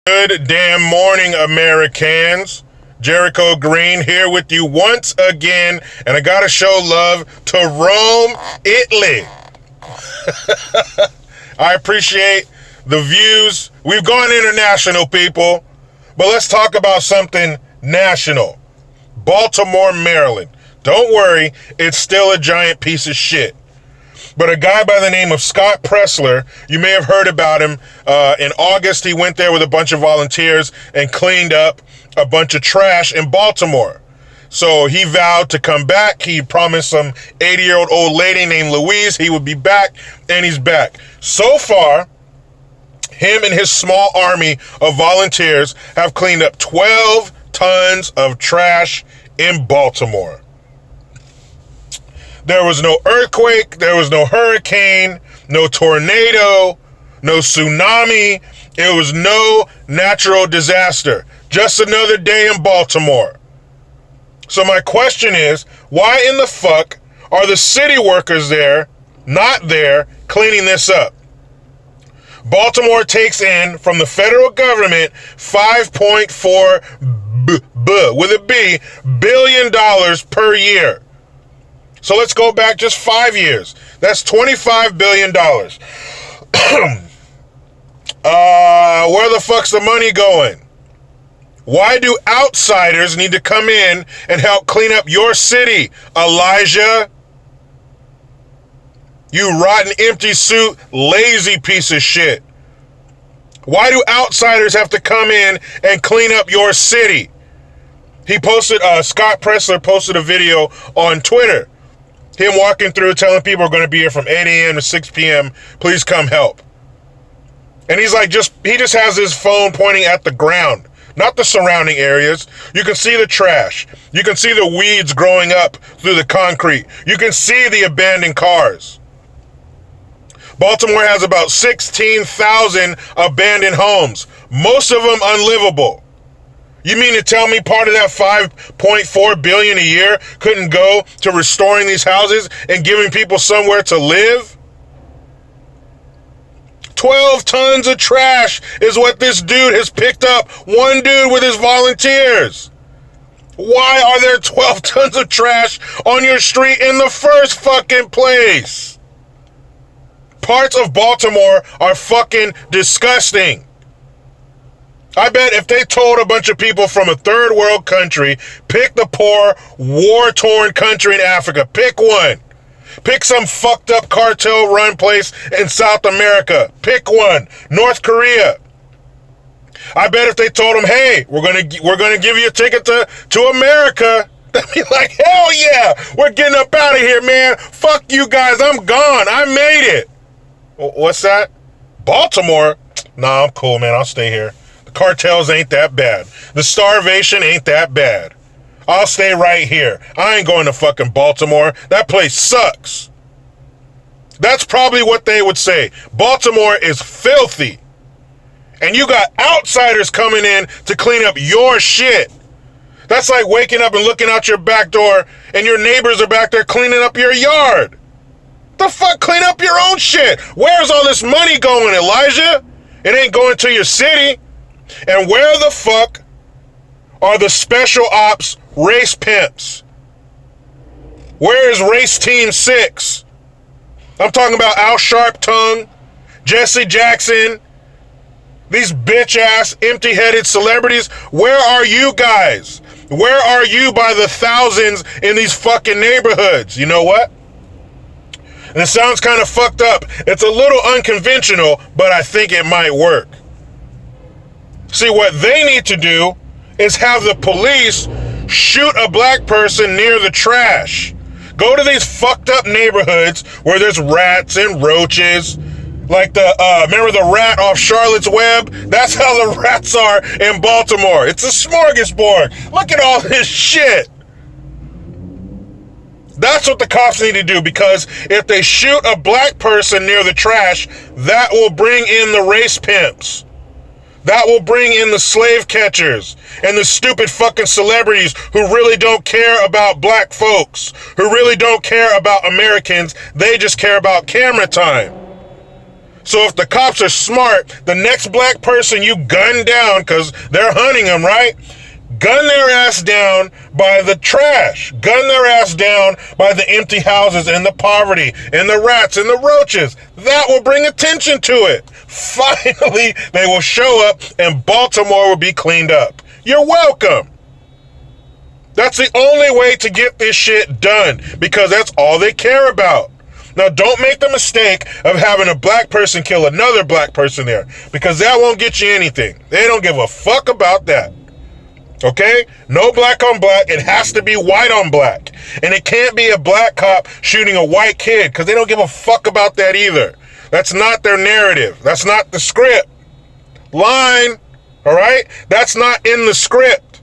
Good damn morning, Americans. Jericho Green here with you once again, and I gotta show love to Rome, Italy. I appreciate the views. We've gone international, people, but let's talk about something national. Baltimore, Maryland. Don't worry, it's still a giant piece of shit. But a guy by the name of Scott Pressler, you may have heard about him. In August, he went there with a bunch of volunteers and cleaned up a bunch of trash in Baltimore. So he vowed to come back. He promised some 80-year-old old lady named Louise he would be back, and he's back. So far, him and his small army of volunteers have cleaned up 12 tons of trash in Baltimore. There was no earthquake, there was no hurricane, no tornado, no tsunami. It was no natural disaster. Just another day in Baltimore. So my question is, why in the fuck are the city workers there, not there, cleaning this up? Baltimore takes in from the federal government $5.4 billion per year. So let's go back just 5 years. That's $25 billion. Where the fuck's the money going? Why do outsiders need to come in and help clean up your city, Elijah? You rotten, empty suit, lazy piece of shit. Why do outsiders have to come in and clean up your city? Scott Pressler posted a video on Twitter. Him walking through telling people are going to be here from 8 a.m. to 6 p.m. Please come help. And he's like, he just has his phone pointing at the ground, not the surrounding areas. You can see the trash. You can see the weeds growing up through the concrete. You can see the abandoned cars. Baltimore has about 16,000 abandoned homes, most of them unlivable. You mean to tell me part of that $5.4 billion a year couldn't go to restoring these houses and giving people somewhere to live? 12 tons of trash is what this dude has picked up. One dude with his volunteers. Why are there 12 tons of trash on your street in the first fucking place? Parts of Baltimore are fucking disgusting. I bet if they told a bunch of people from a third world country, pick the poor, war-torn country in Africa, pick one. Pick some fucked up cartel-run place in South America. Pick one. North Korea. I bet if they told them, hey, we're gonna give you a ticket to America, they'd be like, hell yeah, we're getting up out of here, man. Fuck you guys, I'm gone. I made it. What's that? Baltimore? Nah, I'm cool, man. I'll stay here. Cartels ain't that bad. The starvation ain't that bad. I'll stay right here. I ain't going to fucking Baltimore. That place sucks. That's probably what they would say. Baltimore is filthy. And you got outsiders coming in to clean up your shit. That's like waking up and looking out your back door and your neighbors are back there cleaning up your yard. The fuck? Clean up your own shit. Where's all this money going, Elijah? It ain't going to your city. And where the fuck are the special ops race pimps? Where is race team 6? I'm talking about Al Sharptongue, Jesse Jackson, these bitch-ass, empty-headed celebrities. Where are you guys? Where are you by the thousands in these fucking neighborhoods? You know what? And it sounds kind of fucked up. It's a little unconventional, but I think it might work. See, what they need to do is have the police shoot a black person near the trash. Go to these fucked up neighborhoods where there's rats and roaches. Like remember the rat off Charlotte's Web? That's how the rats are in Baltimore. It's a smorgasbord. Look at all this shit. That's what the cops need to do, because if they shoot a black person near the trash, that will bring in the race pimps. That will bring in the slave catchers and the stupid fucking celebrities who really don't care about black folks, who really don't care about Americans. They just care about camera time. So if the cops are smart, the next black person you gun down, because they're hunting them, right? Gun their ass down by the trash. Gun their ass down by the empty houses and the poverty and the rats and the roaches. That will bring attention to it. Finally, they will show up and Baltimore will be cleaned up. You're welcome. That's the only way to get this shit done, because that's all they care about. Now, don't make the mistake of having a black person kill another black person there, because that won't get you anything. They don't give a fuck about that. Okay? No black on black. It has to be white on black. And it can't be a black cop shooting a white kid, because they don't give a fuck about that either. That's not their narrative. That's not the script. Line, all right? That's not in the script.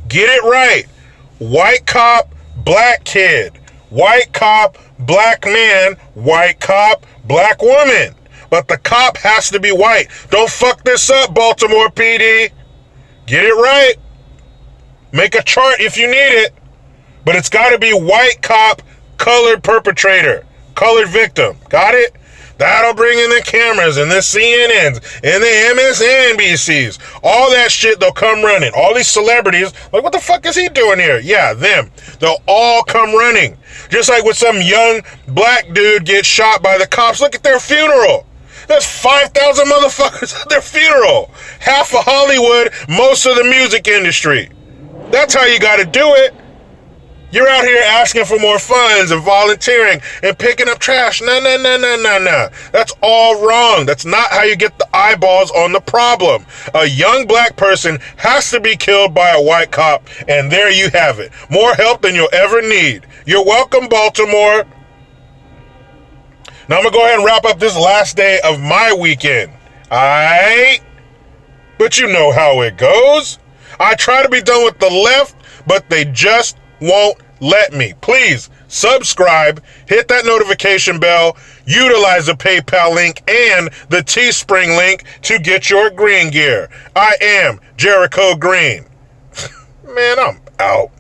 Get it right. White cop, black kid. White cop, black man. White cop, black woman. But the cop has to be white. Don't fuck this up, Baltimore PD. Get it right. Make a chart if you need it. But it's got to be white cop, colored perpetrator, colored victim. Got it? That'll bring in the cameras and the CNNs and the MSNBCs. All that shit, they'll come running. All these celebrities, like, what the fuck is he doing here? Yeah, them. They'll all come running. Just like when some young black dude gets shot by the cops. Look at their funeral. There's 5,000 motherfuckers at their funeral. Half of Hollywood, most of the music industry. That's how you got to do it. You're out here asking for more funds and volunteering and picking up trash. No. That's all wrong. That's not how you get the eyeballs on the problem. A young black person has to be killed by a white cop, and there you have it. More help than you'll ever need. You're welcome, Baltimore. Now I'm going to go ahead and wrap up this last day of my weekend. Alright? But you know how it goes. I try to be done with the left, but they just won't let me. Please subscribe, hit that notification bell, utilize the PayPal link and the Teespring link to get your green gear. I am Jericho Green. Man, I'm out.